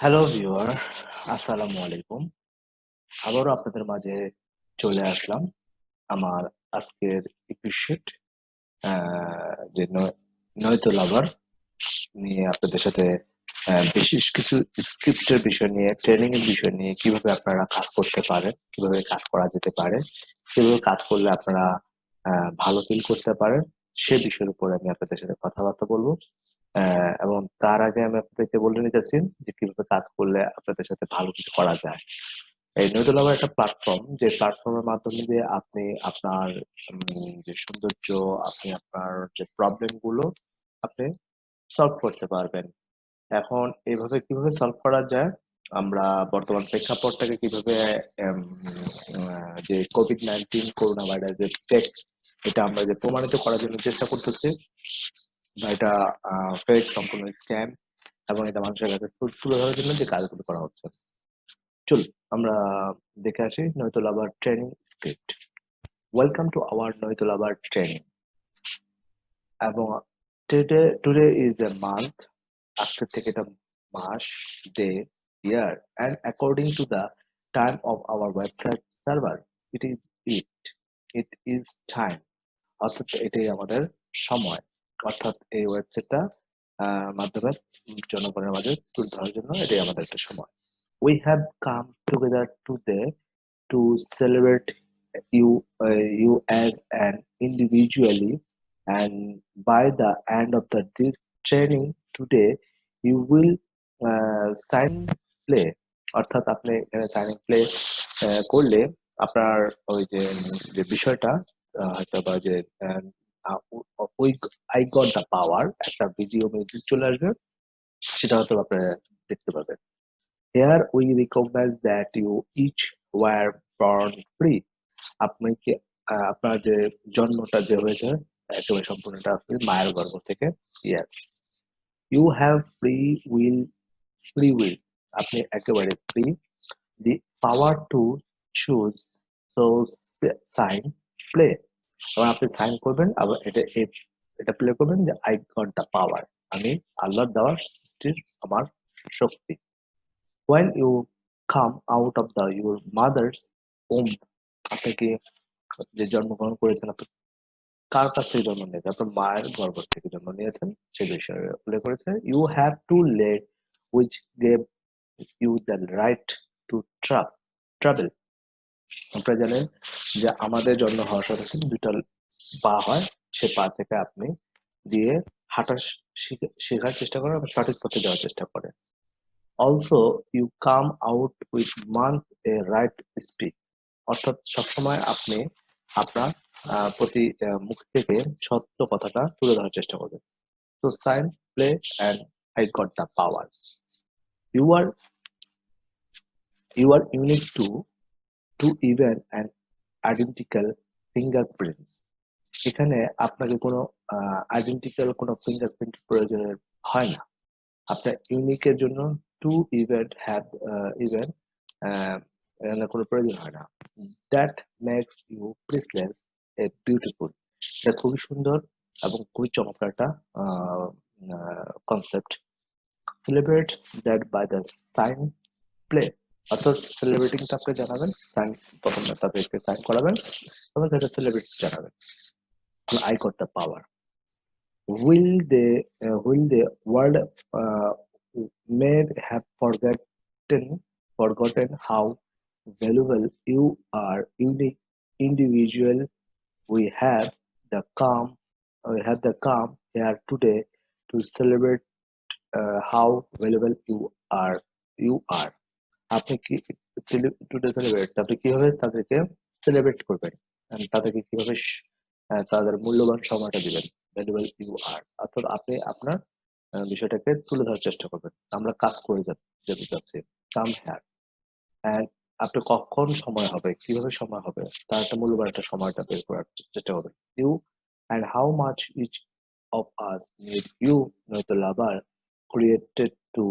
Hello viewer, আসসালামু আলাইকুম। আবারও আপনাদের মাঝে চলে আসলাম আমার আজকের এপিসোড যে নয়তো লাভার নিয়ে আপনাদের সাথে বিশেষ কিছু স্ক্রিপ্টের বিষয় নিয়ে, ট্রেনিং এর বিষয় নিয়ে, কিভাবে আপনারা কাজ করতে পারেন, কিভাবে কাজ করা যেতে পারে, কিভাবে কাজ করলে আপনারা ভালো ফিল করতে পারেন, সে বিষয়ের উপর আমি আপনাদের সাথে কথাবার্তা বলবো। এবং তার আগে আমি আপনাদেরকে বলে নিতে চাচ্ছি যে কিভাবে কাজ করলে আপনাদের সাথে ভালো কিছু করা যায়। এই নৈদুল আমার একটা প্ল্যাটফর্ম, যে প্ল্যাটফর্মের মাধ্যমে দিয়ে আপনি আপনার যে সৌন্দর্য, আপনি আপনার যে প্রবলেম গুলো আপনি সলভ করতে পারবেন। এখন এইভাবে কিভাবে সলভ করা যায়, আমরা বর্তমান প্রেক্ষাপটটাকে কিভাবে যে কোভিড-19 করোনা ভাইরাস যে ফেক, এটা আমরা যে প্রমাণিত করার জন্য চেষ্টা করতেছি, বা এটা ফেক, সম্পূর্ণ স্ক্যাম, এবং এটা মানুষের কাছে তুলে ধরার জন্য যে কাজগুলো করা হচ্ছে। চলুন আমরা দেখে আসি নয়তো lover training script. Welcome to our নয়তো লাভার ট্রেনিং। এবং টুডে ইজ এ মান্থ, আজকের থেকে এটা মাস, day, year, and according to the time of our website server, it is it it is time. অর্থাৎ এটাই আমাদের সময়। অর্থাৎ এই ওয়েবসাইটটা মাধ্যমে জনগণের মাঝে তুলে ধরার জন্য এটাই আমাদের একটা সময়। We have come together today to celebrate you as an individually, and by the end of this training today, you will sign play. অর্থাৎ আপনি এখানে সাইন প্লে করলে আপনার ওই যে যে বিষয়টা হয়তো বা যে ওই আই গট দ্য পাওয়ার একটা ভিডিও মিউজিক চলে আসবে, সেটা হয়তো আপনারা দেখতে পাবেন। Here we recognize that you each were born free. আপনি কি আপনার যে জন্মটা যে হয়েছে একেবারে সম্পূর্ণটা আপনি মায়ের গর্ভ থেকে। Yes, you have free will. আপনি একেবারে free. The power to choose. So sign play. এবং আপনি সাইন করবেন, আবার এটা প্লে করবেন যে আই গট দ্য পাওয়ার, আমি আল্লাহর দেওয়া সৃষ্টির আমার শক্তি। When you come out of your mother's womb, আপনি কি যে জন্মগ্রহণ করেছেন, আপনি কার কাছ থেকে জন্ম নিয়েছেন? আপনার মায়ের গর্ভ থেকে জন্ম নিয়েছেন, সে বিষয়ে উল্লেখ করেছে। You have to let which gave you the right to travel. আপনারা জানেন যে আমাদের জন্ম হওয়ার সাথে সাথে দুইটা পা হয়, সে পা থেকে আপনি দিয়ে হাঁটা শেখার চেষ্টা করেন এবং সঠিক পথে যাওয়ার চেষ্টা করেন। Also you come out with month a right speak. অর্থাৎ সবসময় আপনি আপনার প্রতি মুখ থেকে সত্য কথাটা তুলে ধরার চেষ্টা করবেন। তো sign play and I got the power. You are you are unique to even and identical fingerprints. এখানে আপনাকে কোনো আইডেন্টিক্যাল কোনো ফিঙ্গারপ্রিন্ট প্রয়োজনের হয় না। আপনার ইউনিকের জন্য টু ইভেন্ট হ্যাভ ইভেন্ট এখানে কোনো প্রয়োজন হয় না। That makes you priceless a beautiful. এটা খুবই সুন্দর এবং খুবই চমৎকার একটা concept. Celebrate that by the sign play. অর্থাৎ সেলিব্রেটিংটা আপনি জানাবেন, সাইন প্রথমে তাদেরকে সাইন করাবেন এবং সেটা সেলিব্রেট জানাবেন। I got the power. Will the world uh, may have forgotten how valuable you are, unique individual. We have we have the calm here today to celebrate how valuable are. You are. আপনি কি today celebrate, আপনি কিভাবে তাদেরকে celebrate করবেন, and তাদেরকে কিভাবে তাদের মূল্যবান সময়টা দিবেন। ভ্যালুয়েবল ইউ আর, অর্থাৎ আপনি আপনার বিষয়টাকে তুলে ধরার চেষ্টা করবেন। আমরা কাজ করে যেতে চাচ্ছি, কাম হ্যার, অ্যান্ড আপনি কখন সময় হবে, কিভাবে সময় হবে, তার একটা মূল্যবান একটা সময়টা বের করার চেষ্টা করবেন। You and how much each of us need you, নয়তো lover created to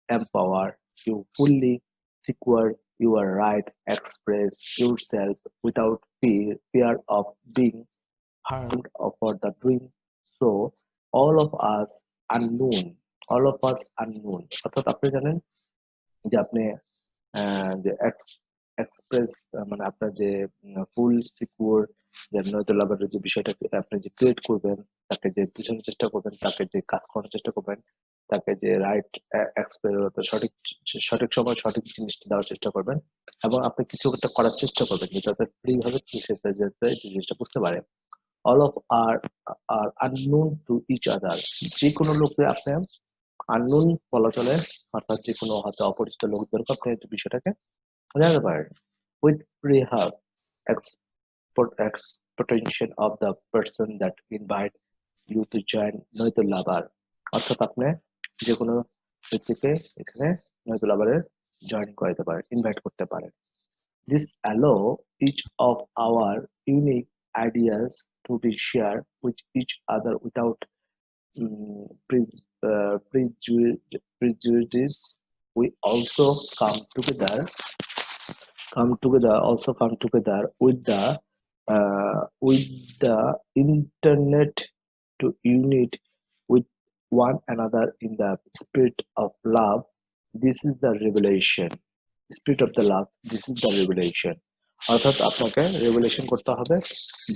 empower you fully, secure your right, express yourself without fear of being harmed or for the doing so. all of us all of us unknown। অর্থাৎ আপনি জানেন যে আপনি যে express মানে আপনার যে ফুল সিকিউর যে নয়তো লাভারের যে বিষয়টাকে আপনি যে ক্রিয়েট করবেন, তাকে যে বোঝানোর চেষ্টা করবেন, তাকে যে কাজ করার চেষ্টা করবেন, তাকে যে রাইট এক্সপেরিয়েন্স সঠিক সঠিক সময় সঠিক জিনিসটা দেওয়ার চেষ্টা করবেন, এবং আপনি কিছু একটা করার চেষ্টা করবেন যে যাতে ফ্রি ভাবে সে যাতে এই জিনিসটা বুঝতে পারে। All of are unknown to each other, যে কোনো লোককে আপনি আননোন বলা চলে, অর্থাৎ যে কোনো হয়তো অপরিচিত লোকদেরকে আপনি এই বিষয়টাকে জানতে পারেন। With rehab, expectation of the person that invite you to join নয়তো লাভার, অর্থাৎ আপনি যে কোনো ব্যক্তিকে এখানে নয়তো লাভারে জয়েন করাতে পারেন, ইনভাইট করতে পারেন। This allow each of our unique ideas to be shared with each other without prejudice. We also come together with the internet to unite with one another in the spirit of love. This is the revelation. Spirit of the love. This is the revelation. অর্থাৎ আপনাকে revelation করতে হবে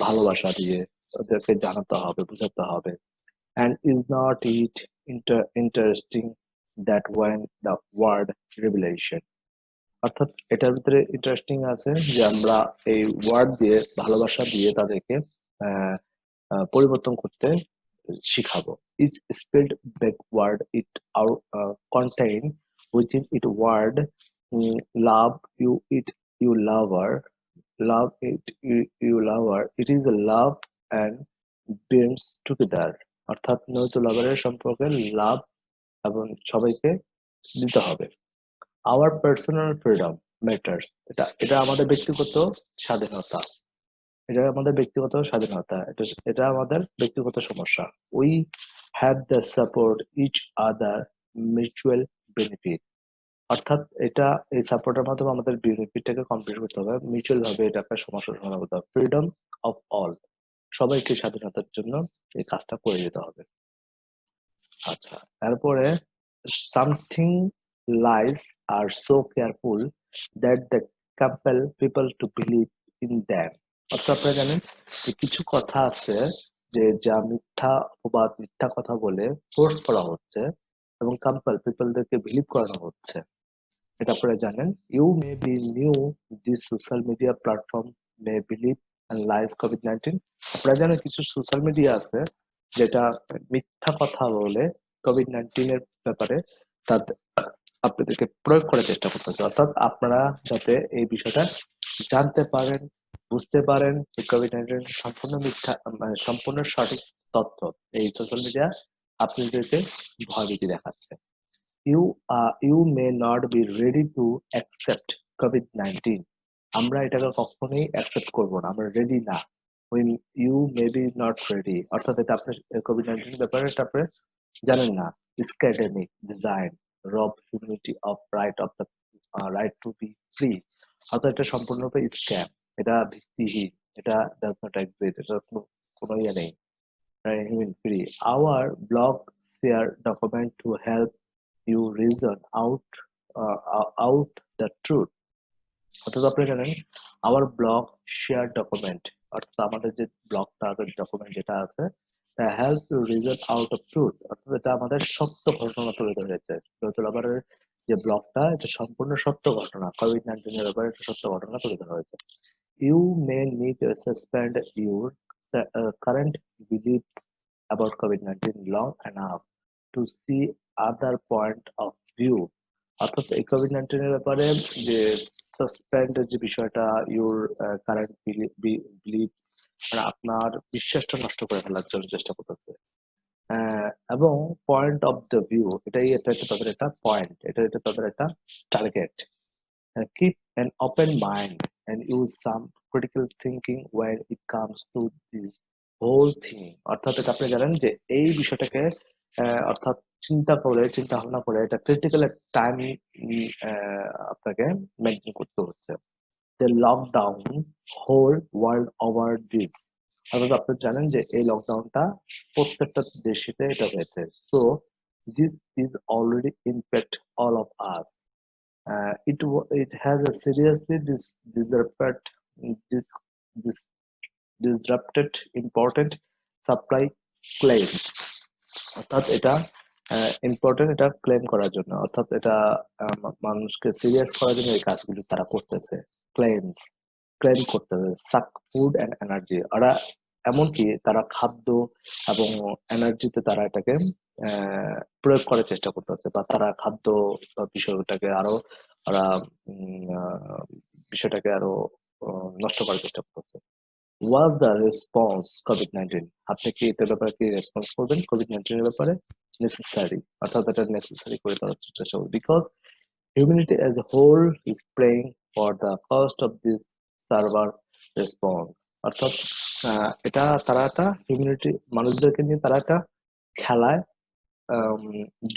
ভালোবাসা দিয়ে, ওদেরকে জানাতে হবে, বোঝাতে হবে। And is not it interesting that when the word revelation, অর্থাৎ এটার ভিতরে ইন্টারেস্টিং আছে যে আমরা এই ওয়ার্ড দিয়ে, ভালোবাসা দিয়ে তাদেরকে আহ, পরিবর্তন করতে শিখাবো। Is spelled backward it out contain within it word love you it you lover, love it you lover, it is a love and bends together, অর্থাৎ নয়তো লাভারের সম্পর্কে লাভ এবং সবাইকে দিতে হবে। আওয়ার পার্সোনাল ফ্রিডম ম্যাটার্স, এটা এটা আমাদের ব্যক্তিগত স্বাধীনতা, এটা আমাদের ব্যক্তিগত স্বাধীনতা, এটা আমাদের ব্যক্তিগত সমস্যা। We have the support each other mutual benefit, অর্থাৎ এটা এই সাপোর্টের মাধ্যমে আমাদের বেনিফিটটাকে কমপ্লিট করতে হবে, মিউচুয়াল ভাবে এটা একটা সমস্যার সমাধান করতে হবে। ফ্রিডম অফ অল, সবাইকে স্বাধীনতার জন্য এই কাজটা করে যেতে হবে। আচ্ছা, তারপরে something lies are so careful that they compel people to believe in them, অর্থাৎ আপনারা জানেন যে কিছু কথা আছে যে যা মিথ্যা অপবাদ, মিথ্যা কথা বলে ফোর্স করা হচ্ছে এবং কম্পেল পিপলদেরকে বিলিভ করানো হচ্ছে, এটা আপনারা জানেন। You may be new this social media platform may believe and lies কোভিড-19, আপনারা জানেন কিছু সোশ্যাল মিডিয়া আছে যেটা মিথ্যা কথা বলে কোভিড-19 এর ব্যাপারে তাদের আপনাদেরকে প্রয়োগ করার চেষ্টা করতেছে, অর্থাৎ আপনারা যাতে এই বিষয়টা জানতে পারেন, বুঝতে পারেন যে কোভিড-19 সম্পূর্ণ মিথ্যা, মানে সম্পূর্ণ সঠিক তথ্য, এই সোশ্যাল মিডিয়া আপনাদেরকে ভয়ভীতি দেখাচ্ছে। You may not be ready to accept COVID-19. আমরা এটাকে কখনোই অ্যাকসেপ্ট করব না, আমরা রেডি না। When you may be not ready, অর্থাৎ এটা আপনি কোভিড-19 ব্যাপারে এটা আপনি জানেন না। Scandemic design rob humanity of right to be free, অর্থাৎ এটা সম্পূর্ণরূপে স্ক্যাম, এটা ভিত্তিহীন, এটা does not exist, এটা কোনো ইয়ে নেই, human free. Our blog share document to help you reason out the truth, অর্থাৎ আপনি জানেন আওয়ার ব্লগ শেয়ার ডকুমেন্ট, অর্থাৎ আমাদের যে ব্লগটা ডকুমেন্ট যেটা আছে তা help you reason out of truth, অর্থাৎ এটা আমাদের সত্য ঘটনা তুলে ধরেছে। নজরুল আবারের যে ব্লগটা এটা সম্পূর্ণ সত্য ঘটনা, কোভিড-19 এর ব্যাপারে একটা সত্য ঘটনা তুলে ধরা হয়েছে। You may need to suspend your current beliefs about COVID-19 long enough to see other point of view, অর্থাৎ এই কোভিড-19 এর ব্যাপারে যে সাসপেন্ড যে বিষয়টা, ইউর কারেন্ট বিলিভ, মানে আপনার বিশ্বাসটা নষ্ট করে ফেলার জন্য চেষ্টা করতেছে। এবং পয়েন্ট অফ দ্য ভিউ, এটা হচ্ছে তাদের একটা পয়েন্ট, এটা তাদের একটা target. Keep an open mind and use some critical thinking when it comes to this whole thing, অর্থাৎ এটা আপনি জানেন যে এই বিষয়টাকে অর্থাৎ চিন্তা ভাবনা করে এটা ক্রিটিক্যাল টাইম আপনাকে মেনটেন করতে হচ্ছে। The lockdown whole world over this, অর্থাৎ আপনি জানেন যে এই লকডাউনটা প্রত্যেকটা দেশেতে এটা হয়েছে। So this is already impact all of us. it has a seriously dis, dis, disrupted important supply claims. অর্থাৎ এটা ইম্পর্টেন্ট, এটা ক্লেম করার জন্য, অর্থাৎ এটা মানুষকে সিরিয়াস করার জন্য এই কাজগুলি তারা করতেছে। ক্লেমস, ক্লেম করতেছে, সাক ফুড অ্যান্ড এনার্জি। ওরা এমনকি তারা খাদ্য এবং এনার্জিতে তারা এটাকে প্রয়োগ করার চেষ্টা করতেছে, বা তারা খাদ্য বিষয়টাকে আরো ওরা বিষয়টাকে আরো নষ্ট করার চেষ্টা করতেছে। Was the response COVID-19? আপনি কি এটার ব্যাপারে কি রেসপন্স করবেন কোভিড-19 এর ব্যাপারে? নেসেসারি, অর্থাৎ এটা নেসেসারি করে দেওয়ার চেষ্টা করব, because humanity as a whole is praying for the cost of this server response. অর্থাৎ এটা তারা একটা হিউম্যানিটি, মানুষদেরকে নিয়ে তারা একটা খেলায় আম,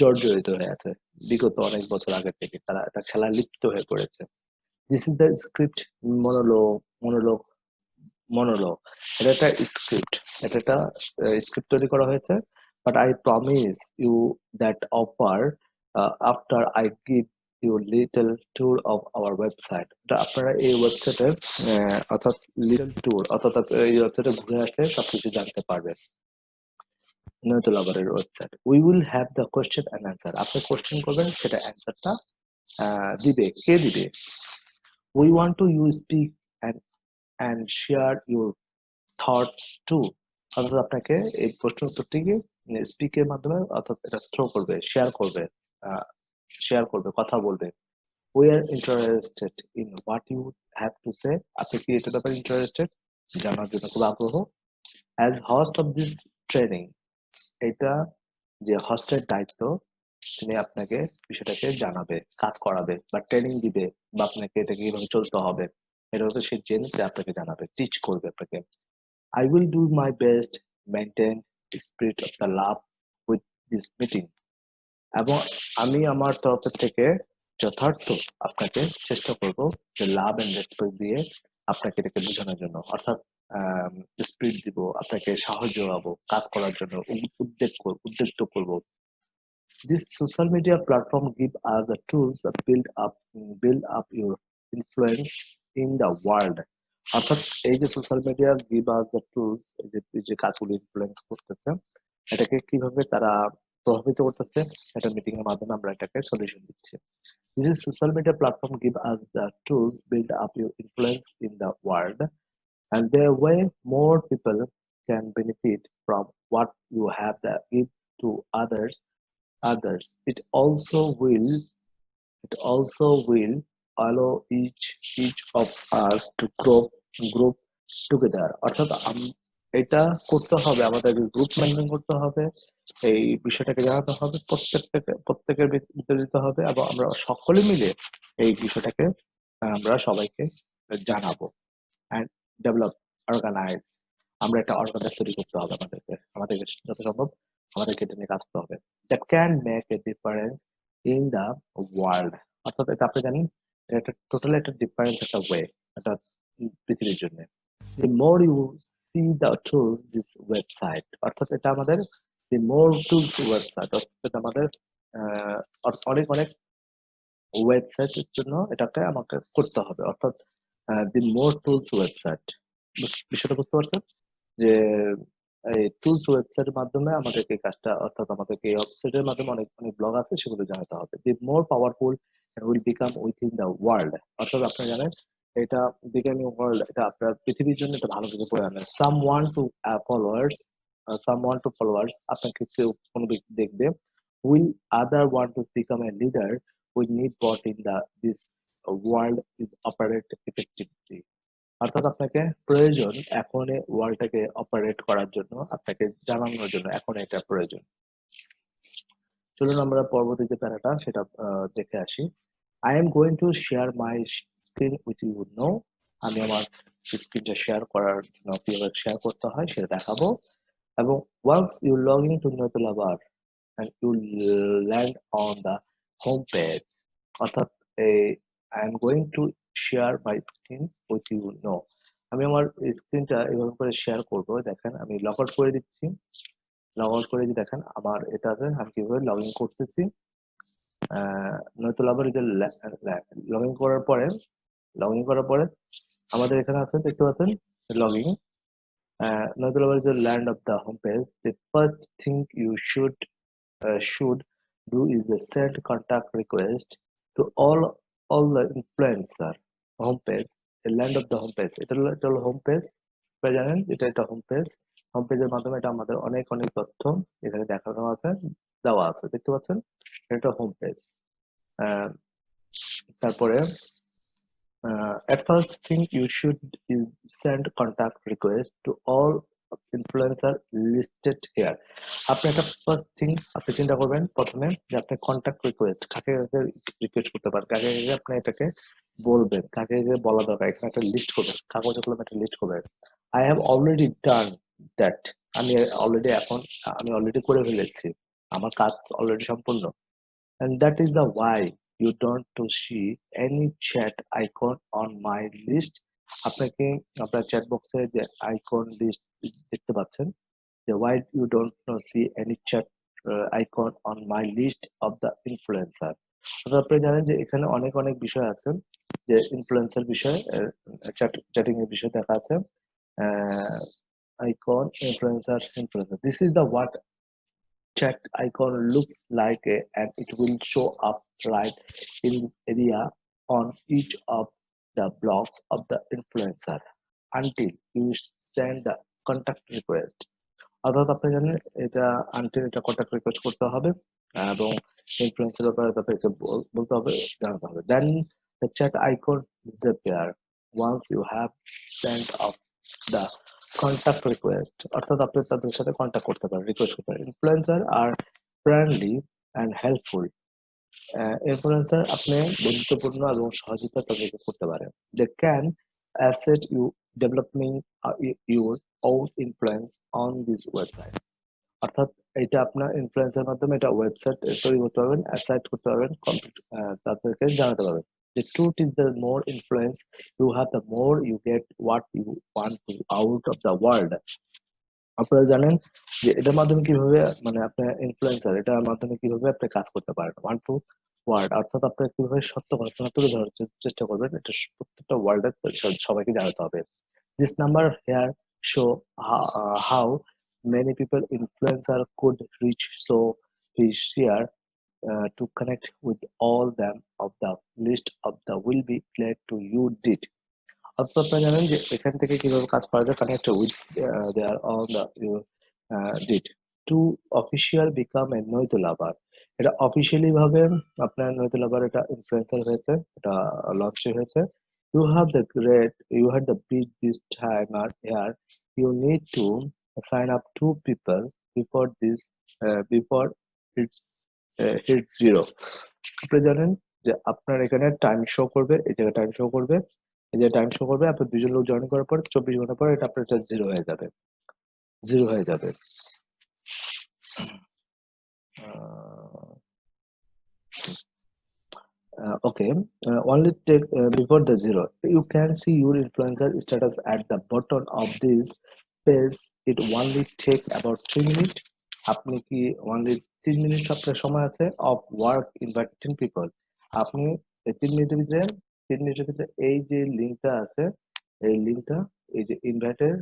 জর্জরিত হয়ে আছে। বিগত অনেক বছর আগে থেকে তারা একটা খেলায় লিপ্ত হয়ে পড়েছে। This is the script monologue monologue. এটা একটা স্ক্রিপ্ট, এটা একটা স্ক্রিপ্ট তৈরি করা হয়েছে। But I promise you that offer after I give you little tour of our website. এটা আপনারা এই ওয়েবসাইটে অর্থাৎ লিটল ট্যুর, অর্থাৎ এই ওয়েবসাইটে ঘুরে আসলে সবকিছু জানতে পারবেন। নয়তুল আবারের website, we will have the question and answer. আপনি কোয়েশ্চেন করবেন, সেটা অ্যান্সারটা দিবে কে দিবে? We want to you speak and share your thoughts to. অর্থাৎ আপনাকে এই প্রশ্নের উত্তরটিকে স্পিকের মাধ্যমে, অর্থাৎ এটা থ্রো করবে, শেয়ার করবে, কথা বলবে। We are interested in what you have to say. আপনি কি এটার ব্যাপারে ইন্টারেস্টেড, জানার জন্য খুব আগ্রহ? As host of this training, এটা যে হোস্টের দায়িত্ব, তিনি আপনাকে বিষয়টাকে জানাবে, কাজ করাবে, বা ট্রেনিং দিবে, বা আপনাকে এটা কিভাবে চলতে হবে এটা হচ্ছে সে জেনে আপনাকে জানাবে, টিচ করবে আপনাকে। I will do my best maintain the spirit of the love with this meeting. এবং আমি আমার তরফ থেকে যথার্থ আপনাকে চেষ্টা করব যে লাভ এন্ড রেসপেক্ট দিয়ে আপনাকে এটাকে বোঝানোর জন্য, অর্থাৎ স্পিরিট দিব, আপনাকে সাহস যোগাবো, কাজ করার জন্য উদ্যুক্ত করব। This social media platform give us the tools that build up your influence in the world. অর্থাৎ এই যে social media give us the tools, এই যে কাজগুলো ইনফ্লুয়েন্স করতেছে, এটাকে কিভাবে তারা প্রভাবিত করতেছে, এটা মিটিং এর মাধ্যমে আমরা এটাকে সলিউশন দিচ্ছি। This is social media platform give us the tools build up your influence in the world, and their way more people can benefit from what you have to give to others. It also will allow each of us to group together. অর্থাৎ এটা করতে হবে, আমাদের group maintain করতে হবে, এই বিষয়টাকে জানাতে হবে, প্রত্যেকের ভিতরে দিতে হবে, এবং আমরা সকলে মিলে এই বিষয়টাকে আমরা সবাইকে জানাবো। অ্যান্ড ডেভেলপ, অর্গানাইজ, আমরা একটা অর্গানাইজ তৈরি করতে হবে আমাদেরকে যত সম্ভব আমাদেরকে এটা নিয়ে কাজ করতে হবে। That can make a difference in the world. অর্থাৎ এটা আপনি জানেন, এটা একটা টোটালি একটা ডিফারেন্স, একটা ওয়ে, একটা পৃথিবীর জন্য। The more you see the tools this website, অর্থাৎ এটা আমাদের the more tools website, অর্থাৎ এটা আমাদের অনেক অনেক ওয়েবসাইটের জন্য এটাকে আমাকে করতে হবে, অর্থাৎ the more tools website। বিষয়টা বুঝতে পারছেন যে এই টুলস ওয়েবসাইটের মাধ্যমে আমাদেরকে এই কাজটা, অর্থাৎ আমাদেরকে এই ওয়েবসাইটের মাধ্যমে অনেক অনেক ব্লগ আছে, সেগুলো জানাতে হবে। The more powerful will become within the world. অর্থাৎ আপনি জানেন এটা বিকামিং ওয়ার্ল্ড, এটা আপনার পৃথিবীর জন্য এটা ভালো কিছু করে আনে। সাম ওয়ান টু ফলোয়ার্স, আপনাকে কেউ কোনো ব্যক্তি দেখবে। Will other want to become a leader, we need bot in the this world is operate effectively. অর্থাৎ আপনাকে প্রয়োজন এখন এই ওয়ার্ল্ডটাকে অপারেট করার জন্য, আপনাকে জানানোর জন্য এখন এটা প্রয়োজন। চলুন আমরা পরবর্তী যে প্যারাটা সেটা দেখে আসি। I am going to share my screen with you no. আমি আমার স্ক্রিনটা শেয়ার করার জন্য কিভাবে শেয়ার করতে হয় সেটা দেখাবো। এবং once you log in to নতুল আবার and you land on the home page, অর্থাৎ I am going to share my screen with you now। আমি আমার স্ক্রিনটা এভাবে করে শেয়ার করব। দেখেন আমি লগ আউট করে দিচ্ছি। লগ আউট করে দিয়ে দেখেন আমার এটাতে আমি কিভাবে লগ ইন করতেছি। নয়তো আবার এই যে লগ ইন করার পরে আমাদের এখানে আছে, দেখতে পাচ্ছেন লগ ইন। নয়তো আবার যে land of the home page, the first thing you should do is the send contact request to all the influencer homepage, the land of the homepage। এটা হলো হোম পেজ। আপনারা জানেন এটা হোম পেজ। হোম পেজের মাধ্যমে এটা আমাদের অনেক তথ্য এখানে দেখানো আছে, দেওয়া আছে, দেখতে পাচ্ছেন এটা হোম পেজ। তারপরে at first thing you should is send contact request to all influencer listed here। আপনি একটা ফার্স্ট থিং আপনি চিন্তা করবেন প্রথমে যে আপনি কন্টাক্ট রিকোয়েস্ট কাকে কাকে রিকোয়েস্ট করতে পারেন, কাকে কাকে আপনি এটাকে বলবেন, কাকে কাকে বলা দরকার, এখানে একটা লিস্ট করবেন, কাগজে কলমে একটা লিস্ট করবেন। I have already done that. আমি অলরেডি করে ফেলেছি, আমার কাজ অলরেডি সম্পূর্ণ। And that is the why you don't to see any chat icon on my list। আপনাকে আপনার চ্যাট বক্সে যে আইকন লিস্ট দেখতে পাচ্ছেন, যে why you don't see any chat icon on my list of the influencer। অর্থাৎ আপনি জানেন যে এখানে অনেক বিষয় আছে, যে ইনফ্লুয়েন্সার বিষয়, চ্যাটিং এর বিষয় দেখা আছে। Icon influencer this is the what chat icon looks like, and it will show up right in area on each of the blocks of the influencer until you send the contact request। অর্থাৎ আপনি জানেন এটা until এটা contact request করতে হবে এবং ইনফ্লুয়েন্সের ব্যাপারে তাদেরকে বলতে হবে, জানাতে হবে। দেন the chat icon disappear once you have sent off the contact request। অর্থাৎ আপনি তাদের সাথে কন্টাক্ট করতে পারেন, রিকোয়েস্ট করতে পারেন। Influencer are friendly and helpful. Influencer আপনি বন্ধুত্বপূর্ণ এবং সহযোগিতা তাদেরকে করতে পারেন। They can asset you developing your own influence on this website। অর্থাৎ এটা আপনার ইনফ্লুয়েন্সের মাধ্যমে এটা ওয়েবসাইট তৈরি করতে পারবেন, অ্যাসাইট করতে পারবেন, তাদেরকে জানাতে পারবেন। The truth is the more influence you have, the more you get what you want to out of the world। আপনারা জানেন যে এটার মাধ্যমে কিভাবে মানে আপনার ইনফ্লুয়েন্সার এটার মাধ্যমে কিভাবে আপনি কাজ করতে পারেন, ওয়ান টু ওয়ার্ড। অর্থাৎ আপনি কিভাবে সত্য ঘটনা তুলে ধরার চেষ্টা করবেন, এটা প্রত্যেকটা ওয়ার্ডে সবাইকে জানাতে হবে। This number here show how many people influencer could reach, so we share to connect with all them of the list of the will be glad to you did। অর্থাৎ আপনারা জানেন যে এখান থেকে কিভাবে কাজ করা যায়, connect with their on the did to official become a নৈত লাভার। এটা অফিসিয়ালি ভাবে আপনার নৈত লাভার এটা ইনফ্লুয়েন্সার হয়েছে, এটা লঞ্চ হয়েছে। you had the big this time are here, you need to sign up 2 people before it's hit 0। আপনি জানেন যে আপনার এখানে টাইম শো করবে, এই জায়গায় টাইম শো করবে, এই যে টাইম শো করবে, আপনার 2 জন লোক জয়েন করার পর 24 ঘন্টা পর এটা আপনার জিরো হয়ে যাবে, জিরো হয়ে যাবে। Okay, only take before the zero. You can see your influencer status at the bottom of this page. It only take about 3 minutes। আপনি কি only 3 মিনিট আপনার সময় আছে of work inviting people। আপনি এই 3 মিনিটের ভিতরে এই যে লিঙ্কটা আছে, এই লিঙ্কটা, এই যে ইনভাইটের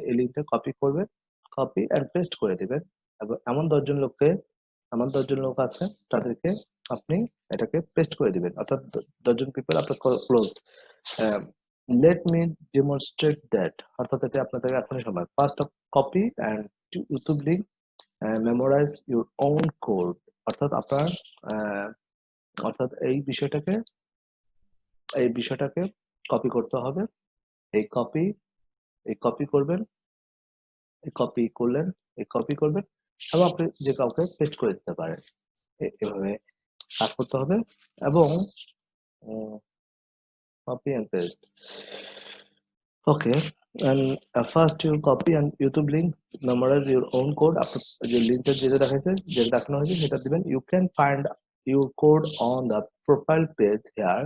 এই লিঙ্কটা কপি করবেন, কপি এন্ড পেস্ট করে দিবেন এবং এমন 10 জন লোক আছে তাদেরকে আপনি এটাকে পেস্ট করে দিবেন। অর্থাৎ 10 জন পিপল আপনার close. Let me demonstrate that. অর্থাৎ এটা আপনাদের এখনই সময়। First of copy and YouTube link, memorize your own code. অর্থাৎ আপনার অর্থাৎ এই বিষয়টাকে কপি করতে হবে। এই কপি করবেন, এই কপি করবেন এবং আপনি যে কাউকে পেস্ট করে দিতে পারেন। এভাবে কাজ করতে হবে এবং copy and paste। Okay, and first you copy and YouTube link, memorize your own code। আপনার যে লিঙ্কটা যেটা দেখানো হয়েছে সেটা দিবেন। You can find your code on the profile page here,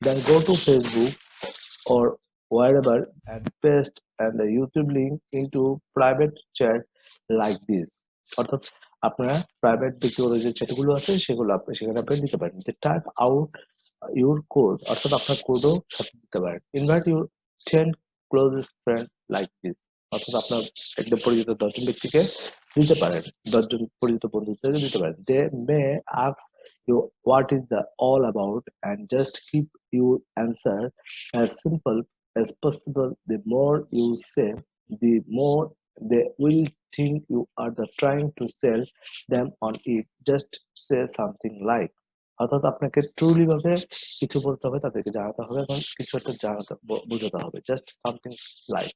then go to Facebook or wherever and paste and the YouTube link into private chat like this। অর্থাৎ আপনার প্রাইভেট ব্যক্তিগত যে চ্যাটগুলো আছে সেগুলো আপনি সেখানে আপনি দিতে পারেন। যে টাইপ আউট ইউর কোড, অর্থাৎ আপনার কোডও সাথে দিতে পারেন। Invite your 10 closest friend like this, অর্থাৎ আপনার একদম পরিচিত 10 জন ব্যক্তিকে দিতে পারেন, 10 জন পরিচিত বন্ধুদেরকে দিতে পারেন। They may ask you what is the all about and just keep your answer as simple as possible. The more you say, the more they will think you are trying to sell them on it. Just say something like, অর্থাৎ আপনাকে truly ভাবে কিছু বলতে হবে, তাদেরকে জানাতে হবে এবং কিছু একটা জানাতে বোঝাতে হবে। জাস্ট সামথিং লাইক,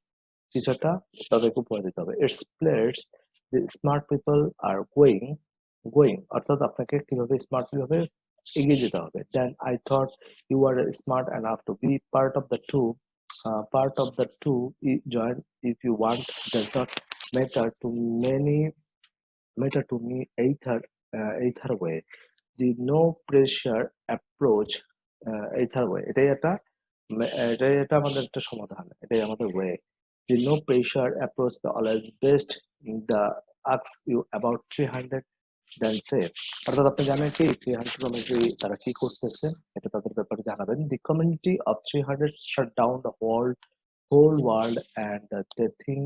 কিছু একটা তাদেরকে উপহার দিতে হবে। It's players the smart people are going, অর্থাৎ আপনাকে কিভাবে স্মার্ট ভাবে এগিয়ে যেতে হবে। Then I thought you are smart enough to be part of the to join if you want, does not matter to many matter to me either way. The no pressure approach either way, এটাই আমাদের একটা সমাধান, এটাই আমাদের way. The no pressure approach the always best the আক্স you about 300 দেন সে, অর্থাৎ আপনি জানেন কি 300 কমিউনিটি তারা কি করতেছে, এটা তাদের ব্যাপারে জানাবেন। The community of 300 shut down the whole world and they think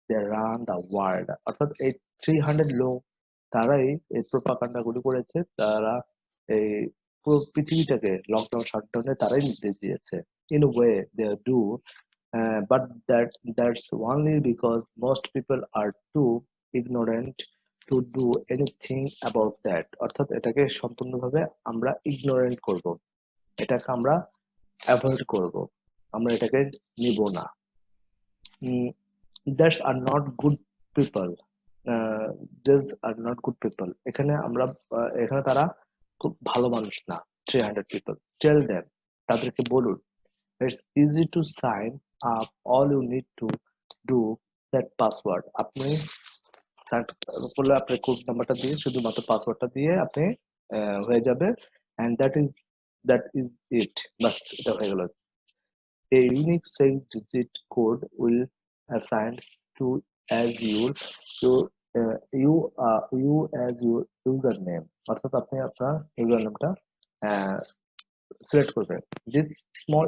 they run the world, অর্থাৎ এই 300 লোক তারাই এই প্রোপাগান্ডা গুলি করেছে, তারা এই পুরো পৃথিবীটাকে লকডাউন শাটডাউনে তারাই নির্দেশ দিয়েছে। In a way they do, but that's only because most people are too ignorant to do anything about that, অর্থাৎ এটাকে সম্পূর্ণভাবে আমরা ইগনোরেন্ট করব, এটাকে আমরা অ্যাভয়েড করব, আমরা এটাকে নিব না। That's are not good people, this are not good people, এখানে তারা খুব ভালো মানুষ না। 300 পিপল, টেল দেম, তাদেরকে বলুন, it's easy to sign up, all you need to do that password, আপনি সাইন করলে আপনার কোড নাম্বারটা দিয়ে শুধুমাত্র পাসওয়ার্ডটা দিয়ে আপনি হয়ে যাবে। অ্যান্ড দ্যাট ইজ ইট, বাস এটা হয়ে গেল। A unique 6-digit code will assigned to as your you as your username, অর্থাৎ আপনি আপনার ইউজার নেমটা সিলেক্ট করবেন। This small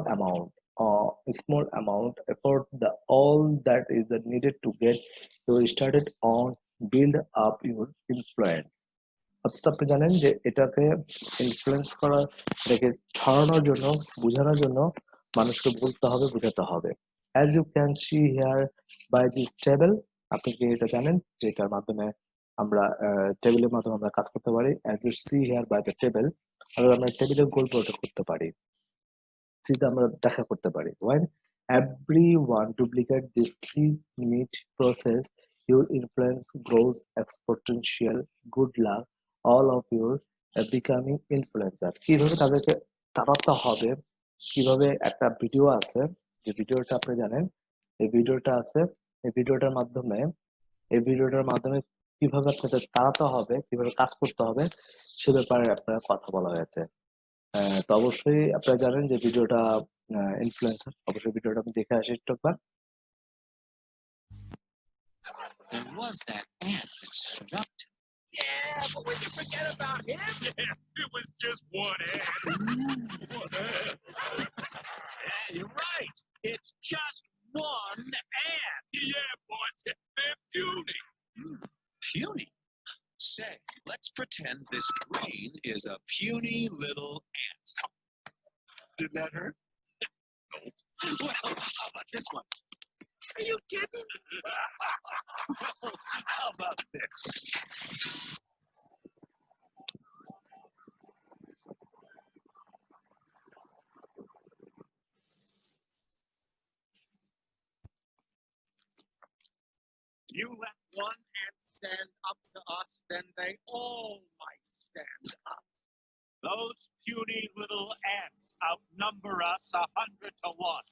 amount effort, the all that is needed to get you started on build up your influence, অর্থাৎ আপনি জানেন যে এটাকে ইনফ্লুয়েন্স করা, এটাকে ছড়ানোর জন্য, বোঝানোর জন্য মানুষকে বলতে হবে, বোঝাতে হবে। As you can see here by this table, আপনি কি এটা জানেন যে এটার মাধ্যমে আমরা টেবিলের মাধ্যমে আমরা কাজ করতে পারি। As you see here by the table, অর্থাৎ আমরা টেবিলের গল্প করতে পারি, সিটা আমরা দেখা করতে পারি। When everyone duplicate this 3-minute process, your influence grows exponential. Good luck, all of you becoming influencer. কিভাবে তাদেরকে তাড়াতে হবে, কিভাবে একটা ভিডিও আছে, যে ভিডিওটা আপনি জানেন, এই ভিডিওটা আছে, এই ভিডিওটার মাধ্যমে কিভাবে আপনাদের তাড়াতে হবে, কিভাবে কাজ করতে হবে, সে ব্যাপারে আপনার কথা বলা হয়েছে। তো অবশ্যই আপনারা জানেন যে ভিডিওটা ইনফ্লুয়েন্সার, অবশ্যই ভিডিওটা আমি দেখে আসি একটু একবার। There was that ant that stood up to Yeah, but we can forget about him. Yeah, it was just one ant. One ant. Yeah, you're right. It's just one ant. Yeah, boss, they're puny. Puny. Say, let's pretend this green is a puny little ant. Did that hurt? No. Well, how about this one? Are you kidding? How about this? You let one ant stand up to us, then they all might stand up. Those puny little ants outnumber us 100 to 1.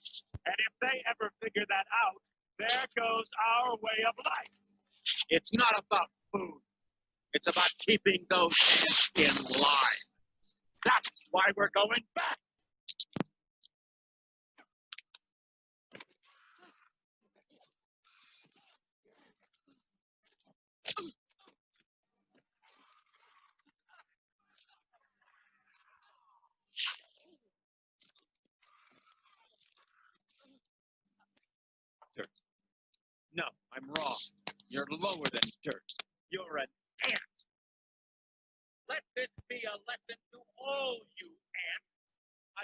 And if they ever figure that out, there goes our way of life. It's not about food. It's about keeping those ants in line. That's why we're going back. I'm wrong. You're lower than dirt. You're an ant. Let this be a lesson to all you ants.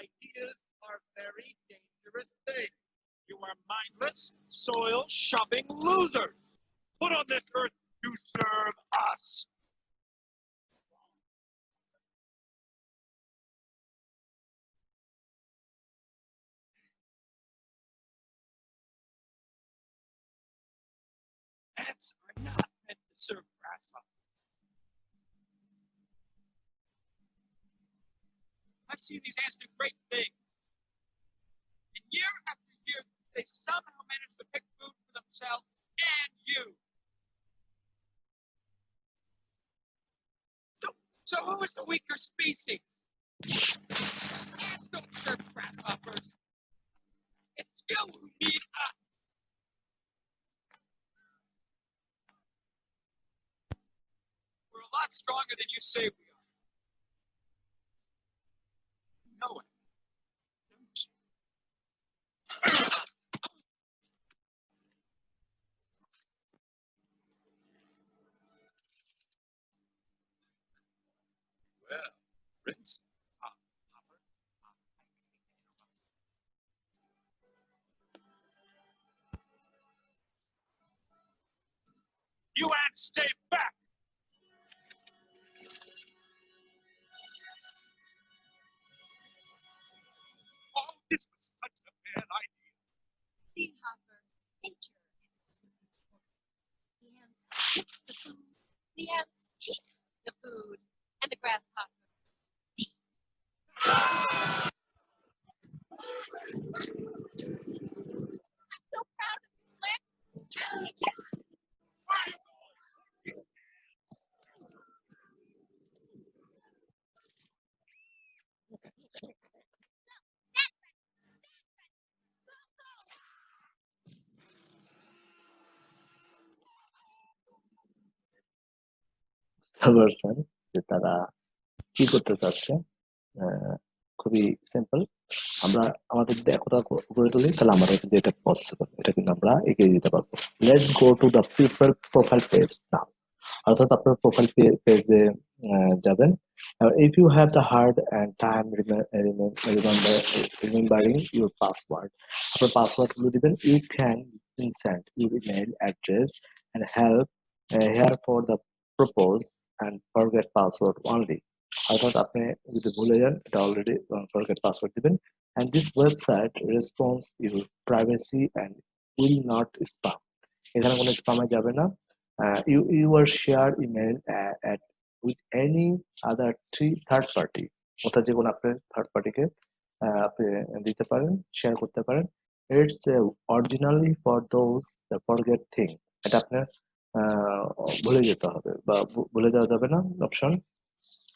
Ideas are very dangerous things. You are mindless, soil shopping losers. Put on this earth to serve us. Ants are not meant to serve grasshoppers. I've seen these ants do great things. And year after year, they somehow manage to pick food for themselves and you. So who is the weaker species? Ants don't serve grasshoppers. It's you who need us. We're a lot stronger than you say we are. You know it, don't you? Well, Prince. You ants stay back! Oh, this was such a bad idea. See, Hopper, nature is the food. The ants eat the food, and the grasshopper. I'm so proud of you, Flick. বুঝতে পারছেন যে তারা কি করতে চাচ্ছে। খুবই simple. আমরা আমাদের যদি একতা গড়ে তুলি তাহলে আমাদের কিন্তু এটা পসিবল, এটা কিন্তু আমরা এগিয়ে দিতে পারবো। Let's go to the people profile page now. অর্থাৎ আপনার প্রোফাইল পেজে যাবেন। If you have the hard and time remembering your password, আপনার পাসওয়ার্ড গুলো দিবেন। You can insert your email address and help here for the purpose and forget password only. অর্থাৎ আপনি যদি ভুলে যান এটা অলরেডি forget password দিবেন। And this website responds your privacy and will not spam. এখানে কোনো স্প্যামে যাবে না। You share email at with any other third party, অর্থাৎ যে কোনো আপনার থার্ড পার্টিকে আপনি দিতে পারেন, শেয়ার করতে পারেন। It's originally for those that forget thing. এটা আপনার ভুলে যেতে হবে বা ভুলে যাওয়া যাবে না option.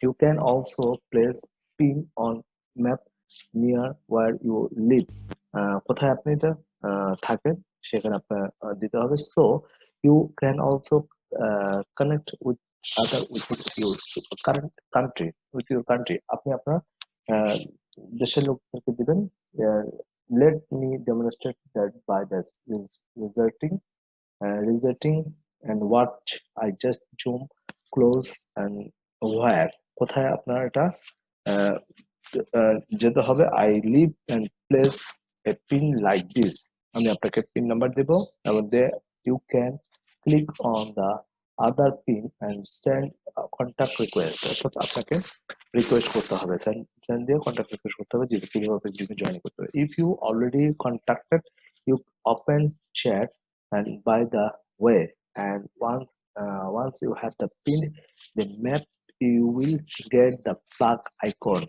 You can also place pin on map near where you live. কোথায় আপনি এটা থাকেন সেখানে আপনার দিতে হবে। So you can also connect with other with your current country, with your country. আপনি আপনার দেশের লোকদেরকে দিবেন। Let me demonstrate that by this resetting and what I just zoom close and where কোথায় আপনার এটা যেতে হবে। I live and place a pin like this. আমি আপনাকে পিন নাম্বার দেব এবং you can click on the other pin and send a contact request. অর্থাৎ আপনাকে রিকোয়েস্ট করতে হবে, সেন্ড দিয়ে কন্টাক্ট রিকোয়েস্ট করতে হবে যে কিভাবে ফেসবুকে জয়েন করতে হবে। If you already contacted, you open chat and by the way, and once you have the pin the map, you will get the flag icon.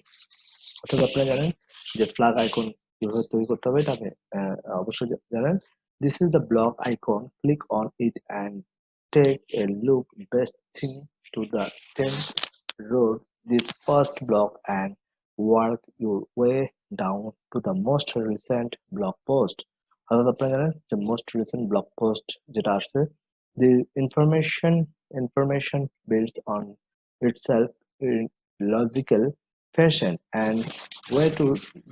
অর্থাৎ আপনারা জানেন যে ফ্ল্যাগ আইকন কিভাবে তৈরি করতে হবে, এটা আপনি অবশ্যই জানেন। This is the block icon. Click on it and take a look best thing to the 10th road this first block and work your way down to the most recent blog post. অর্থাৎ আপনারা জানেন যে most recent blog post যেটা আসছে, the information based on itself in logical fashion and where to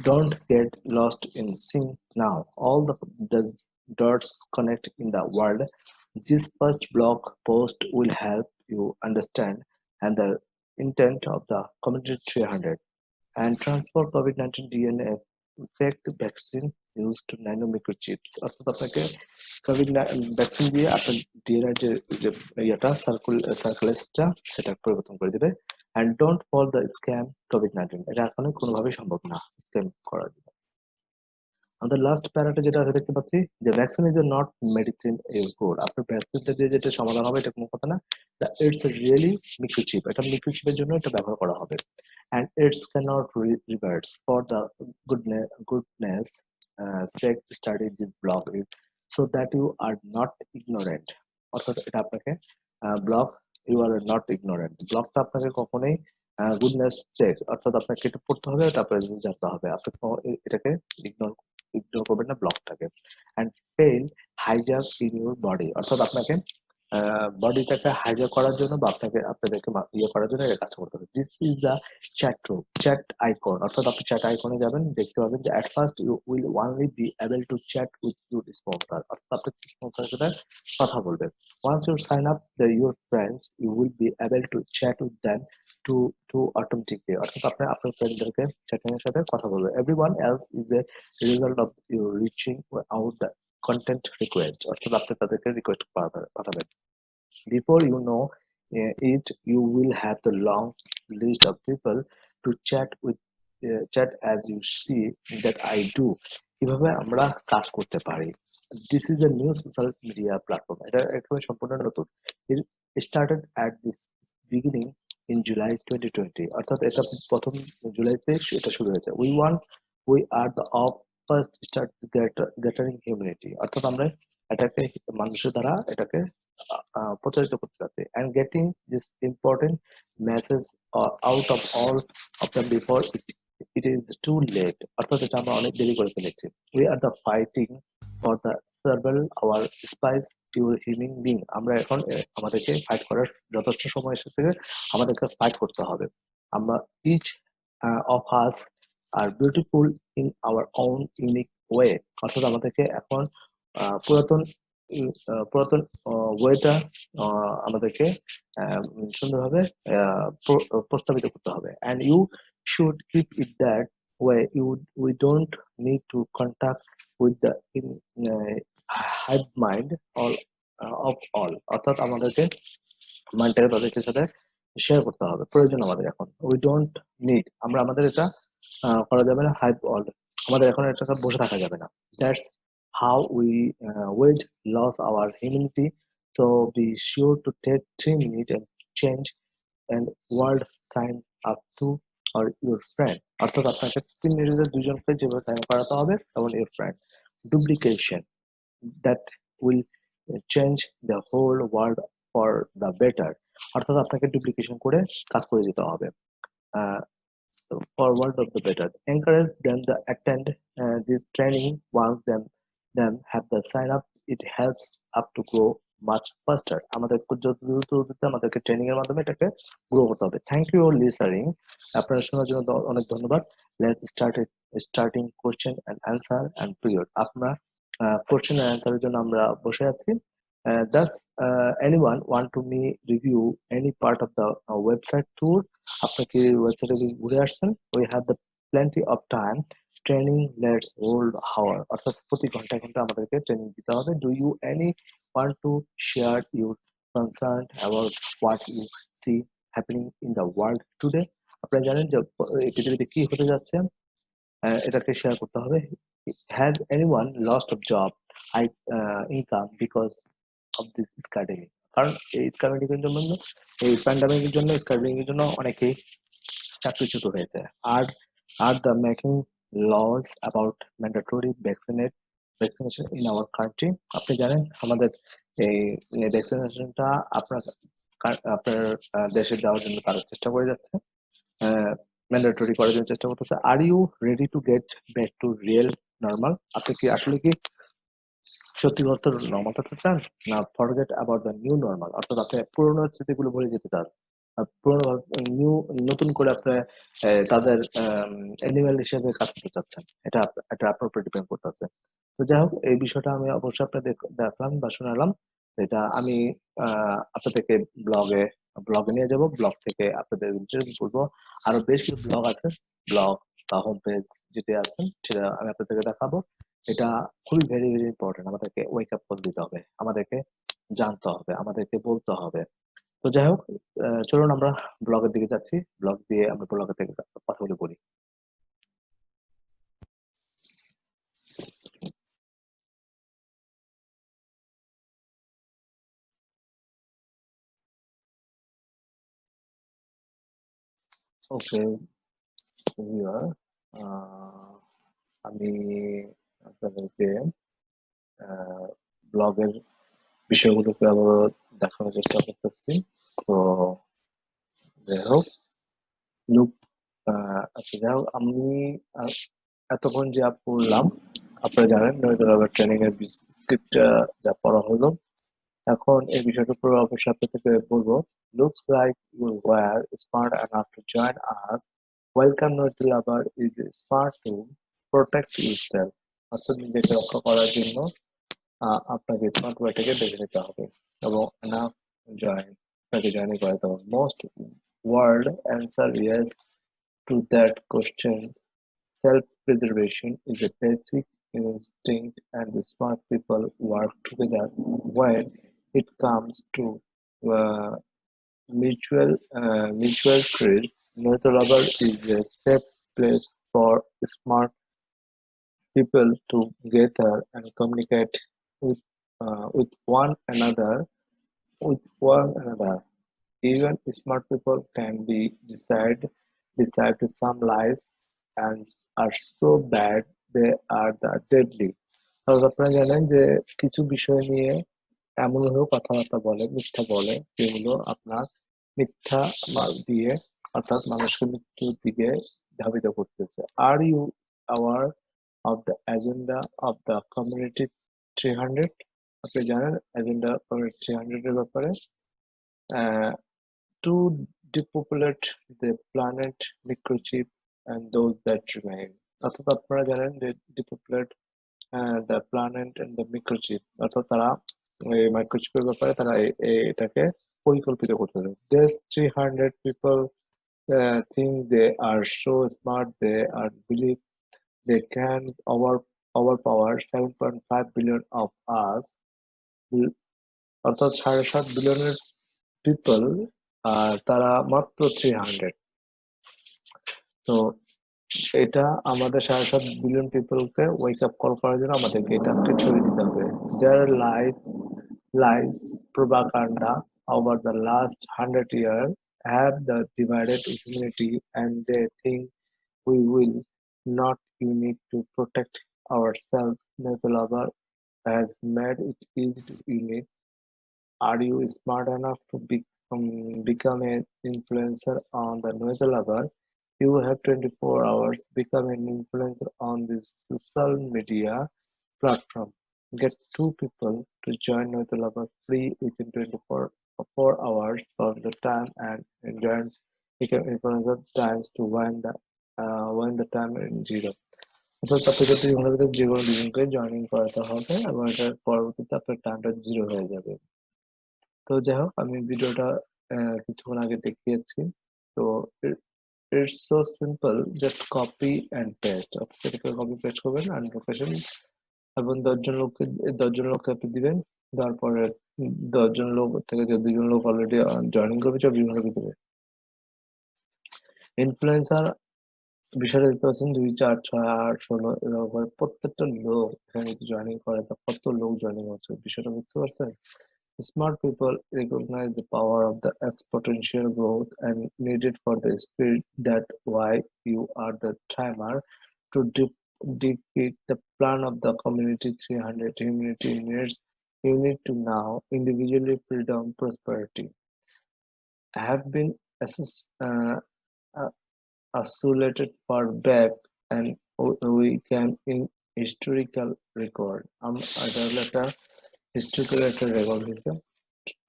don't get lost in sync now. All the dots connect in the world This first blog post will help you understand and the intent of the Community 300 and transfer COVID-19 DNA fake vaccine used to nanomicrochips. অর্থাৎ আপনাকে Covid vaccine দিয়ে আপনার DNA যে যে ইয়েটা সার্কুলেসটা সেটা পরিবর্তন করে দিবে and don't fall the scam কোভিড-19 এটা এখন কোনোভাবেই সম্ভব না স্ক্যাম করা যাবে। আমাদের লাস্ট প্যারাটা যেটা আছে দেখতে পাচ্ছি যে vaccine is not medicine is good. আপনার ভ্যাকসিনটা দিয়ে যেটা সমাধান হবে এটা কোনো কথা না। It's really microchip. এটা মিক্রোচিপের জন্য এটা ব্যবহার করা হবে। And it's cannot reverse for the goodness sake study this blog so that you are not ignorant অর্থাৎ এটা আপনাকে blog you are not ignorant ব্লগটা আপনাকে কখনোই গুডনেস চেক অর্থাৎ আপনাকে এটা পড়তে হবে তারপরে জানতে হবে আপনি এটাকে ইগনোর করবেন না ব্লগটাকে and fell hijack in your body অর্থাৎ আপনাকে বডিটাকে হাইজাক করার জন্য বা আপনাদেরকে ইয়ে করার জন্য এটা কাজ করতে হবে this is the chat room chat icon অর্থাৎ আপনি চ্যাট আইকনে যাবেন দেখতে পাবেন যে at first you will only be able to chat with your sponsor অর্থাৎ আপনার স্পন্সরের সাথে কথা বলবেন once you sign up your friends you will be able to chat with them to automatically অর্থাৎ আপনি আপনার ফ্রেন্ডদেরকে চ্যাটিং এর সাথে কথা বলবেন everyone else is a result of you reaching out the content request অর্থাৎ আপনি তাদেরকে রিকোয়েস্ট পাঠাবেন before you know it you will have the long list of people to chat as you see that I do কিভাবে আমরা কাজ করতে পারি this is a new social media platform এটা একেবারে সম্পূর্ণ নতুন it started at this beginning in July 2020 অর্থাৎ এটা প্রথম জুলাইতে এটা শুরু হয়েছে we are the of first start gathering humanity অর্থাৎ আমরা এটাকে মানুষের দ্বারা এটাকে প্রচারিত করতে যাচ্ছে and getting this important message out of all of them before it is too late অর্থাৎ এটা আমরা অনেক দেরি করে ফেলেছি we are the fighting for the several our spice pure human being আমরা এখন আমাদেরকে ফাইট করার যথেষ্ট সময় এসেছে আমাদেরকে ফাইট করতে হবে আমরা each of us are beautiful in our own unique way অর্থাৎ আমাদেরকে এখন পুরাতন পুরাতন ওয়েটা আমাদেরকে সুন্দরভাবে প্রস্তাবিত করতে হবে and you should keep it that way we don't need to contact with the hive mind all of all অর্থাৎ আমাদেরকে মাইন্ডটাকে তাদেরকে সাথে শেয়ার করতে হবে প্রয়োজন আমাদের এখন উই ডোন্ট নিড আমরা আমাদের এটা করা যাবে না হাইপ অল আমাদের এখন এটা বসে থাকা যাবে না that's how we would lose our humanity so be sure to take 3 minutes and change and world sign up to or your friend অর্থাৎ আপনাকে 3 মিনিটের দুজনকে যেভাবে সাইন করাতে হবে এবং your friend duplication that will change the whole world for the better অর্থাৎ আপনাকে ডুপ্লিকেশন করে কাজ করে যেতে হবে for world of the better encourage them to attend this training once them have the sign up it helps up to grow much faster আমাদের যত দ্রুত আমাদেরকে ট্রেনিং এর মাধ্যমে এটাকে গ্রো করতে হবে থ্যাংক ইউ ফর লিসেনিং আপনারা শোনার জন্য অনেক ধন্যবাদ let's starting question and answer and period আপনারা কোশ্চেন এন্ড অ্যানসারের জন্য আমরা বসে আছি does anyone want to me review any part of the website tour আপনাকে ওয়েবসাইটে ঘুরে আসছেন we have the plenty of time training let's hold hour অর্থাৎ প্রতি ঘন্টায় ঘন্টা আমাদেরকে ট্রেনিং দিতে হবে do you any want to share your concern about what you see happening in the world today আপনারা জানেন যে এই পৃথিবীতে কি হতে যাচ্ছে এটাকে শেয়ার করতে হবে has anyone lost a job income because of this scademic কারণ এই স্ক্যাডেমিকের জন্য এই প্যান্ডামিকের জন্য স্ক্যাডেমিকের জন্য অনেকেই চাকরিচ্যুত হয়েছে আর the making laws about mandatory vaccination in our country আপনি জানেন আমাদের এই ভ্যাকসিনেশনটা আপনার দেশে যাওয়ার জন্য তারা চেষ্টা করে যাচ্ছে ম্যান্ডেটরি করার জন্য চেষ্টা করতেছে are you ready to get back to real normal আপনি কি আসলে কি সত্যি অর্থ নর্মাল থাকতে চান না forget about the new normal অর্থাৎ আপনি পুরোনো স্মৃতিগুলো ভুলে যেতে চান পুরোনো নতুন করে আপনি তাদের অ্যানিমেল হিসেবে কাজ করতে চাচ্ছেন এটা আপনার উপর ডিপেন্ড করতেছে তো যাই হোক এই বিষয়টা আমি অবশ্যই আপনার দেখলাম বা শোনালাম এটা আমি আপনাদেরকে ব্লগে নিয়ে যাব, ব্লগ থেকে আপনাদের বলবো। আরো বেশ কিছু ব্লগ আছে, ব্লগ বা হোম পেজ যেটা আছে সেটা আমি আপনাদেরকে দেখাবো। এটা খুবই ভেরি ভেরি ইম্পর্টেন্ট, আমাদেরকে ওয়েক আপ কল দিতে হবে, আমাদেরকে জানতে হবে, আমাদেরকে বলতে হবে। তো যাই হোক, চলুন আমরা ব্লগের দিকে যাচ্ছি, ব্লগ দিয়ে আমরা ব্লগের থেকে কথাগুলো বলি। ওকে ভিউয়ার, আমি আপনাদেরকে ব্লগের বিষয়গুলোকে আবার দেখানোর চেষ্টা করতেছি। তো যাই হোক, লুক, আচ্ছা যাই হোক, আমি আহ, এতক্ষণ যা পড়লাম, আপনারা জানেন ট্রেনিং এর স্ক্রিপ্ট যা পড়া হলো, এখন এই বিষয়টার উপর অবশ্যই আপনাদেরকে বলবো। Looks like you were smart enough to join us. Welcome Noitul Abar is smart to protect yourself. অর্থাৎ নিজেকে রক্ষা করার জন্য আপনাকে স্মার্ট ওয়েটাকে বেছে নিতে হবে এবং enough জয়েন আপনাকে জয়েন করাতে হবে। Most world answer yes to that question. Self-preservation is a basic instinct and the smart people work together when it comes to uh, mutual trade. Neutral rubber is a safe place for smart people to gather and communicate with with one another. With one another, even smart people can be decide to some lies and are so bad they are the deadly. কারণ আপনারা জানেন যে কিছু বিষয় নিয়ে এমনভাবে কথাবার্তা বলে, মিথ্যা বলে, যেগুলো আপনার মিথ্যা দিয়ে অর্থাৎ মানুষকে মৃত্যুর দিকে ধাবিত করতেছে। Are you our of the agenda of the community 300? আপনি জানেন এজেন্ডা কমিউনিটি 300 এর ব্যাপারে? To depopulate the planet, microchip and those that remain. অর্থাৎ আপনারা জানেন যে depopulate the planet and the microchip, অর্থাৎ তারা এই মাইক্রোচিপের ব্যাপারে তারা এটাকে পরিকল্পিত করতেছে। Just 300 people think they are so smart, they are believe they can overpower 7.5 billion of us, অর্থাৎ 7.5 বিলিয়নের পিপল, আর তারা মাত্র 300। তো এটা আমাদের 7.5 বিলিয়ন পিপলকে ওয়েক আপ কল করার জন্য আমাদেরকে এটাকে ছড়িয়ে দিতে হবে। Their lies propaganda over the last 100 years have the divided humanity, and they think we will not unique to protect ourselves. Nature lover has made it easy to unite. Are you smart enough to become an influencer on the Nature lover? You have 24 hours. Become an influencer on this social media platform. Get two people to join Nature lover free within 24 hours from the time and join become influencer times to when the time in zero. অর্থাৎ আপনাকে 3 ঘন্টার ভিতরে যে কোনো দুজনকে joining করাতে হবে এবং এটার পরবর্তীতে আপনার টাইমটা জিরো হয়ে যাবে। তো যাই হোক, আমি ভিডিওটা কিছুক্ষণ আগে দেখিয়েছি। তো it's so simple, just copy and paste. আপনি এটাকে কপি পেস্ট করবেন অ্যান্ড লোকেশন এবং 10 জন লোককে আপনি দিবেন। দেওয়ার পরে 10 জন লোক থেকে যে 2 জন লোক অলরেডি জয়েনিং করবে 24 ঘন্টার ভিতরে। ইনফ্লুয়েন্সার বিষয়টা দেখতে পাচ্ছেন 2, 4, 6, 8, 16 এরকম করে প্রত্যেকটা লোক এখানে যদি জয়েনিং করে তা কত লোক জয়েনিং হচ্ছে, বিষয়টা বুঝতে পারছেন? Smart people recognize the power of the exponential growth and need it for the speed. That why you are the timer to defeat the plan of the community 300 humanity needs. You need to now individually freedom prosperity. Have been uh, isolated for back and we can in historical record. এটা হলো একটা historical একটা record দিছে।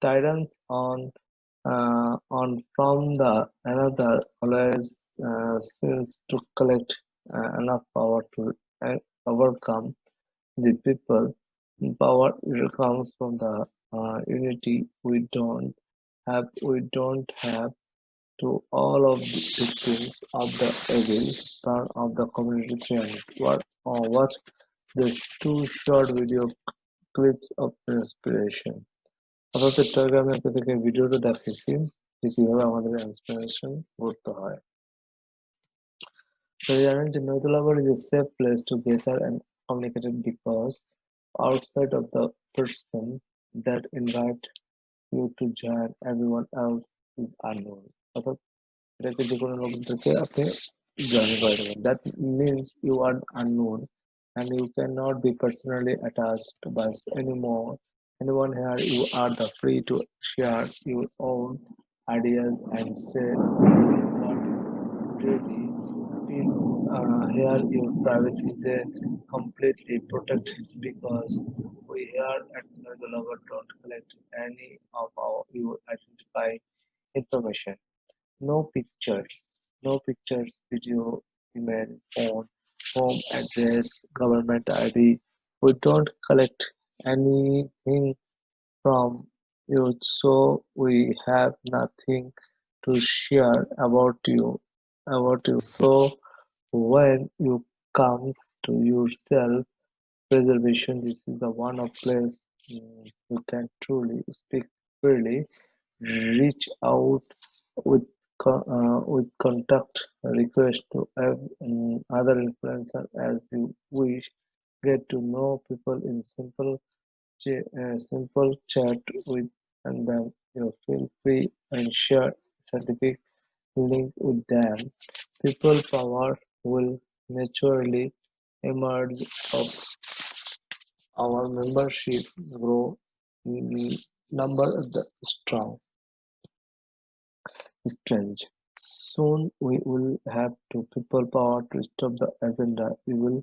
Tyrants on from the another always seems to collect enough power to overcome the people. Power comes from the unity. We don't have to all of the victims of the evil turn of the community trend. Watch these two short video clips of inspiration. অর্থাৎ এটাকে আমি আপনাদেরকে ভিডিওটা দেখাইছি যে কিভাবে আমাদের inspiration করতে হয়। So জানেন যে Naitulabad is a safe place to gather and communicate because outside of the person that invite you to join, everyone else is unknown. অর্থাৎ এটাকে যে কোনো লোকদেরকে আপনি জয়েন করে দেবেন। That means you are unknown and you cannot be personally attached by anyone here. You are the free to share your own ideas and say what really feel. Here your privacy is completely protected because we here at Naitulabad don't collect any of your identify information. No pictures, video, email, phone, home address, government ID. We don't collect anything from you, so we have nothing to share about you. So when you comes to yourself preservation, this is the one of place you can truly speak freely, reach out with contact request to other influencer as you wish, get to know people in simple chat with, and then you feel free and share scientific link with them. People power will naturally emerge of our membership grow, number the strange. Soon we will have to people power to stop the agenda evil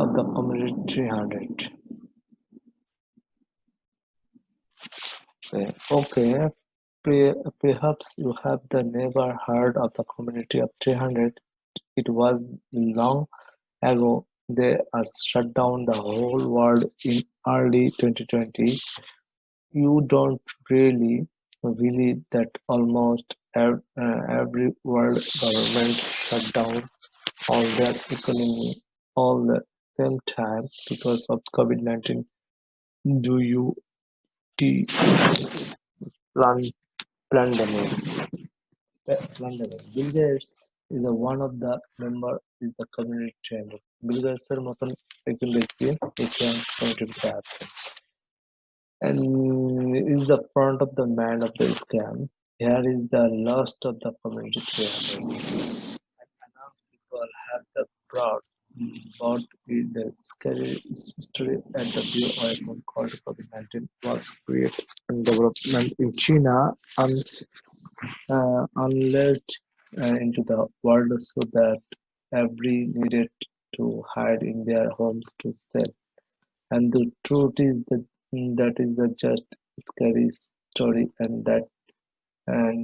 of the community 300. Okay. Perhaps you have never heard of the community of 300. It was long ago. They shut down the whole world in early 2020. You don't really believe that almost every world government shut down all their economy all the same time because of COVID-19. Do you pandemic? Bill Gates is one of the member is the community trainer. Bill Gates এর মতন একজন ব্যক্তি এই কমিটিতে আছে and is the front of the man of the scam. Here is the last of the community trainer. And enough people have the brought with the scary story at the BOI called COVID-19 was created and development in China and unleashed into the world so that every needed to hide in their homes to save. And the truth is that is the just scary story, and that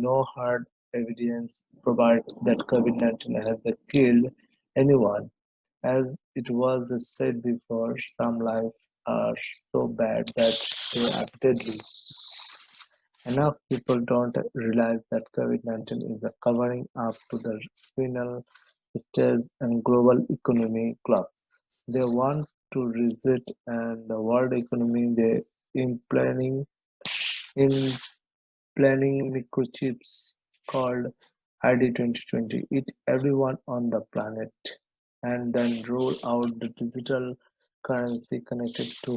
no hard evidence provides that COVID-19 has killed anyone. As it was said before, some lives are so bad that they are deadly. Enough people don't realize that COVID-19 is a covering up to the final stage and global economy collapse. They want to reset and the world economy. They in planning microchips called ID 2020. Eat everyone on the planet and then roll out the digital currency connected to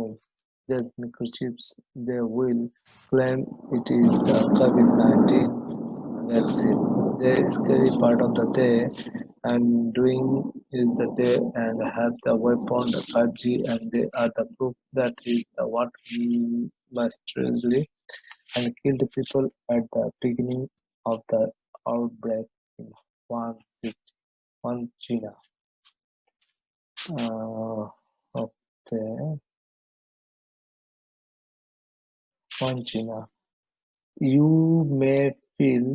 these microchips. They will claim it is the COVID-19 vaccine. The scary part of the day and doing is the day and have the weapon, the 5G, and they are the proof that is the what we must really and killed people at the beginning of the outbreak in one China. Okay, one China. You may feel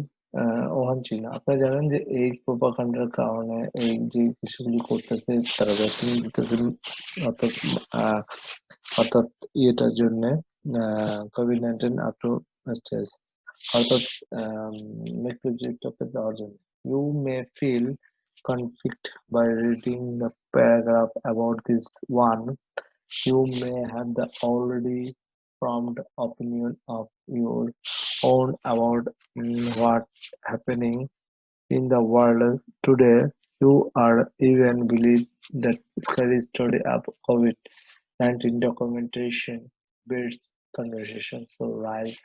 ওহান চীনা আপনারা জানেন যে এই প্রোপাগান্ডার কারণে এই যে বিষয়গুলি করতেছে তারা ভ্যাকসিন দিতেছে অর্থাৎ ইয়েটার জন্য COVID-19 up to stage. অর্থাৎ মৃত্যুযুদ্ধকে দেওয়ার জন্য। You may feel conflict by reading the paragraph about this one. You may have the already formed opinion of your own about what happening in the world today. You are even believe that scary story of COVID-19 documentation builds conversation. So rise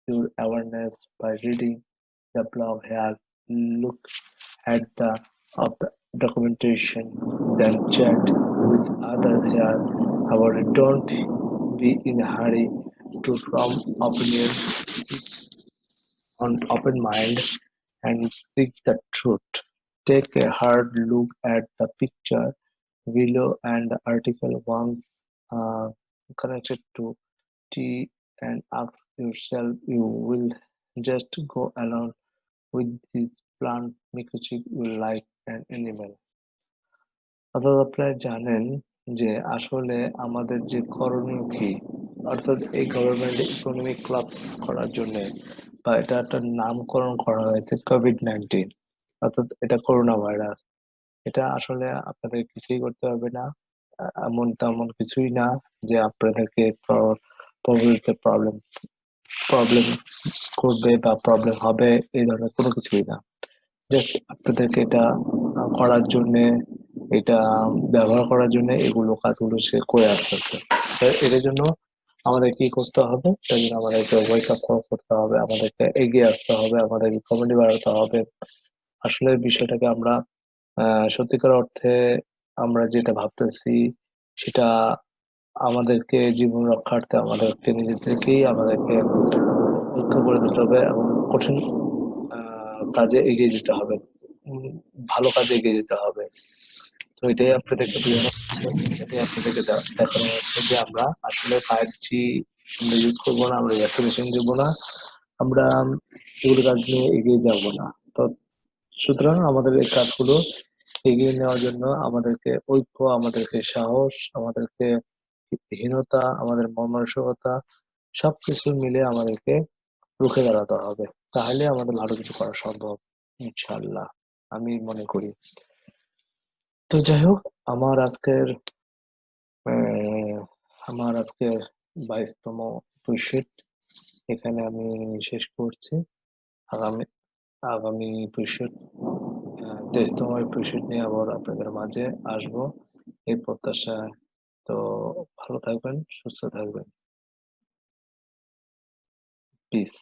your awareness by reading the blog here. Look at the of the documentation, then chat with others here about it. Don't be in a hurry to form opinion on open mind and seek the truth. Take a hard look at the picture below and the article once connected to T and ask yourself you will just go along with this plant microchip you like an animal. অর্থাৎ আপনারা জানেন যে আসলে আমাদের যে করণীয় কি অর্থাৎ এই গভর্নমেন্ট ইকোনমিক ক্লাবস করার জন্য বা এটা একটা নামকরণ করা হয়েছে কোভিড-19 অর্থাৎ এটা করোনা ভাইরাস এটা আসলে আপনাদের কিছুই করতে হবে না এমন তেমন কিছুই না যে আপনাদেরকে পরবর্তীতে প্রবলেম প্রবলেম করবে বা প্রবলেম হবে এই ধরনের কোনো কিছুই না জাস্ট আপনাদেরকে এটা করার জন্য এটা ব্যবহার করার জন্য এগুলো কাজগুলো সে করে আসতেছে এটার জন্য আমাদের কি করতে হবে এটার জন্য আমাদেরকে ওয়েক আপ করতে হবে আমাদেরকে এগিয়ে আসতে হবে আমাদেরকে কমিউনিটি বাড়াতে হবে আসলে বিষয়টাকে আমরা সত্যিকার অর্থে আমরা যেটা ভাবতেছি সেটা আমাদেরকে জীবন রক্ষার্থে আমাদেরকে নিজেদেরকেই আমাদেরকে ঐক্য করে দিতে হবে এবং কঠিন কাজে এগিয়ে যেতে হবে ভালো কাজে এগিয়ে যেতে হবে তো এটাই আপনাদেরকে বোঝানো হচ্ছে এটাই আপনাদেরকে দেখানো হচ্ছে যে আমরা আসলে 5G আমরা ইউজ করবো না আমরা ভ্যাকসিনেশন দেবো না আমরা এগুলো কাজ নিয়ে এগিয়ে যাবো না তো সুতরাং আমাদের এই কাজগুলো এগিয়ে নেওয়ার জন্য আমাদেরকে ঐক্য আমাদেরকে সাহস আমাদেরকে হীনতা আমাদের মন মানসিকতা সবকিছু মিলে আমাদেরকে রুখে দাঁড়াতে হবে তাহলে আমাদের ভালো কিছু করা সম্ভব ইনশাল্লাহ আমি মনে করি তো যাই হোক আমার আজকের আমার আজকের 22তম এপিসোড এখানে আমি শেষ করছি আগামী আগামী এপিসোড 23তম এপিসোড নিয়ে আবার আপনাদের মাঝে আসবো এই প্রত্যাশা তো ভালো থাকবেন সুস্থ থাকবেন পিস